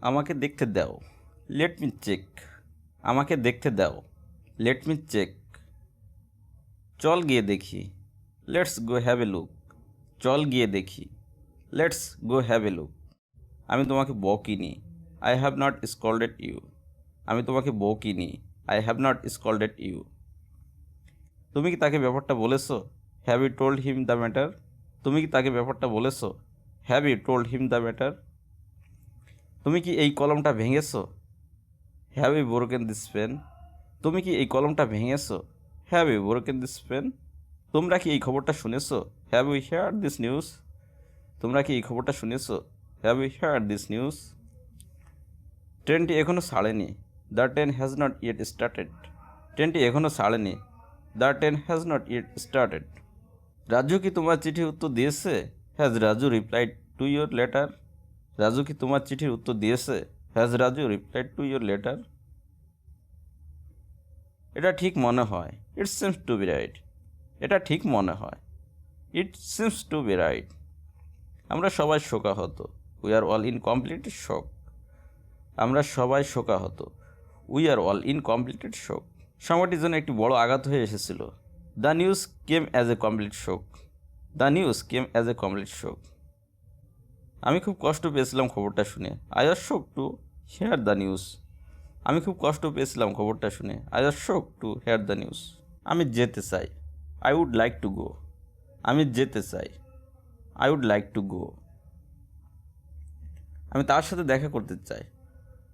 আমাকে দেখতে দাও, লেট মি চেক। আমাকে দেখতে দাও, লেট মি চেক। চল গিয়ে দেখি, let's go have a look. চল গিয়ে দেখি, let's go have a look. আমি তোমাকে বকিনি, I have not scolded you. আমি তোমাকে বকিনি, I have not scolded you. তুমি কি তাকে ব্যাপারটা বলেছো? Have you told him the matter? তুমি কি তাকে ব্যাপারটা বলেছো? Have you told him the matter? তুমি কি এই কলমটা ভেঙেছো? Have you broken this pen? তুমি কি এই কলমটা ভেঙেছো? Have you broken this pen? তোমরা কি এই খবরটা শুনেছো? Have you heard this news? তোমরা কি এই খবরটা শুনেছো? Have you heard this news? ট্রেনটি এখনও ছাড়েনি, the train has not yet started. ট্রেনটি এখনও ছাড়েনি, the train has not yet started. Raju কি তোমার চিঠির উত্তর দিয়েছে? Has Raju replied to your letter? Raju কি তোমার চিঠির উত্তর দিয়েছে? Has Raju replied to your letter? এটা ঠিক মনে হয়, it seems to be right. এটা ঠিক মনে হয়, it seems to be right. আমরা সবাই শোকাহত, we are all in completed শোক। আমরা সবাই শোকাহত, we are all in completed শোক। সংবাদটির জন্য একটি বড় আঘাত হয়ে এসেছিল। The news came as a complete শোক। The news came as a complete শোক। আমি খুব কষ্ট পেয়েছিলাম খবরটা শুনে, আই ওয়াজ শোক টু হেয়ার দ্য নিউজ। আমি খুব কষ্ট পেয়েছিলাম খবরটা শুনে, আই ওয়াজ শোক টু হেয়ার দ্য নিউজ। আমি যেতে চাই, I would like to go. আমি যেতে চাই, I would like to go. আমি তার সাথে দেখা করতে চাই,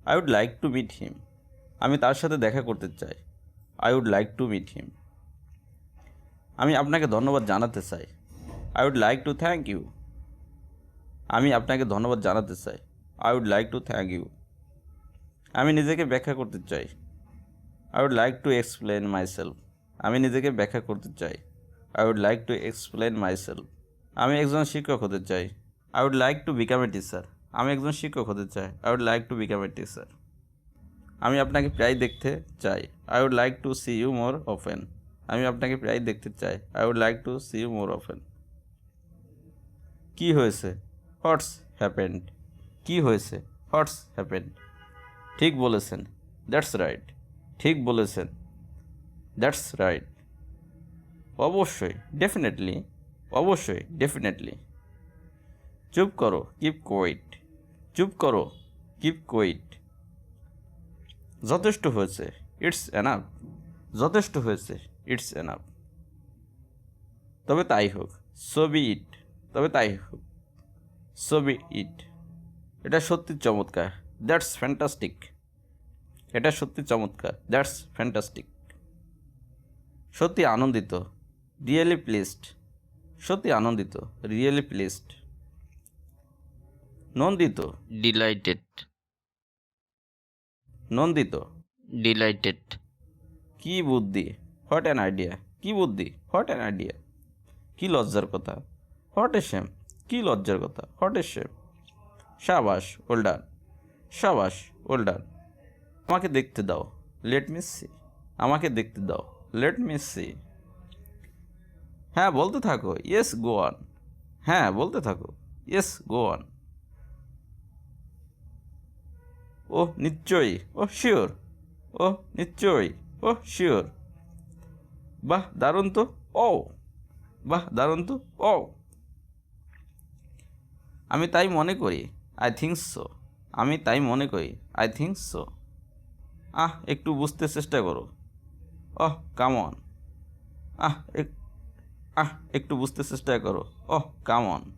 I would like to meet him. আমি তার সাথে দেখা করতে চাই, I would like to meet him. আমি আপনাকে ধন্যবাদ জানাতে চাই, I would like to thank you. আমি আপনাকে ধন্যবাদ জানাতে চাই, I would like to thank you. আমি নিজেকে ব্যাখ্যা করতে চাই, I would like to explain myself. আমি নিজেকে ব্যাখ্যা করতে চাই, I would like to explain myself. আমি একজন শিক্ষক হতে চাই, I would like to become a teacher. আমি একজন শিক্ষক হতে চাই, I would like to become a teacher. আমি আপনাকে প্রায় দেখতে চাই, I would like to see you more often. আমি আপনাকে প্রায় দেখতে চাই, I would like to see you more often. কী হয়েছে? What's happened? কী হয়েছে? What's happened? ঠিক বলেছেন, দ্যাটস রাইট। ঠিক বলেছেন, দ্যাটস রাইট। অবশ্যই, ডেফিনেটলি। অবশ্যই, ডেফিনেটলি। চুপ করো, কিপ কোয়াইট। চুপ করো, কিপ কোয়াইট। যথেষ্ট হয়েছে, ইটস এনাফ। যথেষ্ট হয়েছে, ইটস এনাফ। তবে তাই হোক, সো বি ইট। তবে তাই হোক, সো বি ইট। এটা সত্যি চমৎকার, দ্যাটস ফ্যান্টাস্টিক। এটা সত্যি চমৎকার, দ্যাটস ফ্যান্টাস্টিক। সত্যি আনন্দিত, রিয়েলি প্লিজড। সত্যি আনন্দিত, রিয়েলি প্লিজড। নন্দিত, ডিলাইটেড। নন্দিত, ডিলাইটেড। কি বুদ্ধি, হোয়াট অ্যান আইডিয়া। কি বুদ্ধি, হোয়াট অ্যান আইডিয়া। কি লজ্জার কথা, হোয়াট এ শেম। কি লজ্জার কথা, হোয়াট এ শেম। সাবাস, ওয়েল ডান। সাবাস, ওয়েল ডান। আমাকে দেখতে দাও, লেট মি সি। আমাকে দেখতে দাও, লেট মি সি। হ্যাঁ বলতে থাকো, ইয়েস গো অন। হ্যাঁ বলতে থাকো, ইয়েস গো অন। ও নিশ্চয়ই, ও শিওর। ও নিশ্চয়ই, ও শিওর। বাহ দারুণ তো, ও। বাহ দারুণ তো, ও। আমি তাই মনে করি, আই থিঙ্ক সো। আমি তাই মনে করি, আই থিঙ্ক সো। একটু বুঝতে চেষ্টা করো। ওহ কাম অন। আহ এক- একটু বুঝতে চেষ্টা করো। ওহ কাম অন।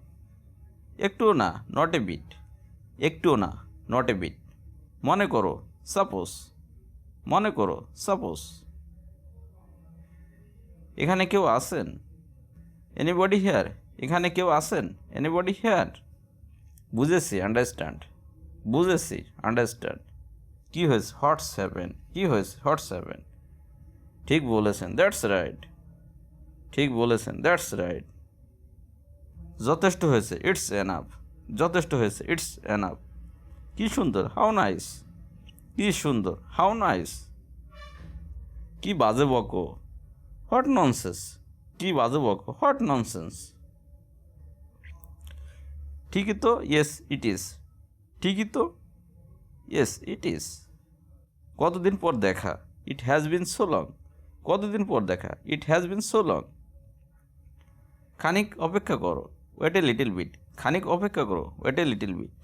একটুও না, নট এ বিট। একটুও না, নট এ বিট। মনে করো, সাপোজ। মনে করো, সাপোজ। এখানে কেউ আছেন? Anybody here? এখানে কেউ আছেন? Anybody here? বুঝেছি, আন্ডারস্ট্যান্ড। বুঝেছি, আন্ডারস্ট্যান্ড। কী হয়েছে, হোয়াটস হ্যাপেন? কী হয়েছে, হোয়াটস হ্যাপেন? ঠিক বলেছেন, দ্যাটস রাইট। ঠিক বলেছেন, দ্যাটস রাইট। যথেষ্ট হয়েছে, ইটস এনাফ। যথেষ্ট হয়েছে, ইটস এনাফ। কি সুন্দর, হাউ নাইস। কি সুন্দর, হাউ নাইস। কি বাজে বকো, হোয়াট ননসেন্স। কি বাজে বকো, হোয়াট ননসেন্স। ঠিকই তো, ইয়েস ইট ইজ। ঠিকই তো, ইয়েস ইট ইজ। কতদিন পর দেখা, it has been so long. কতদিন পর দেখা, it has been so long. খানিক অপেক্ষা করো, ওয়েট এ লিটল বিট। খানিক অপেক্ষা করো, ওয়েট এ লিটল বিট।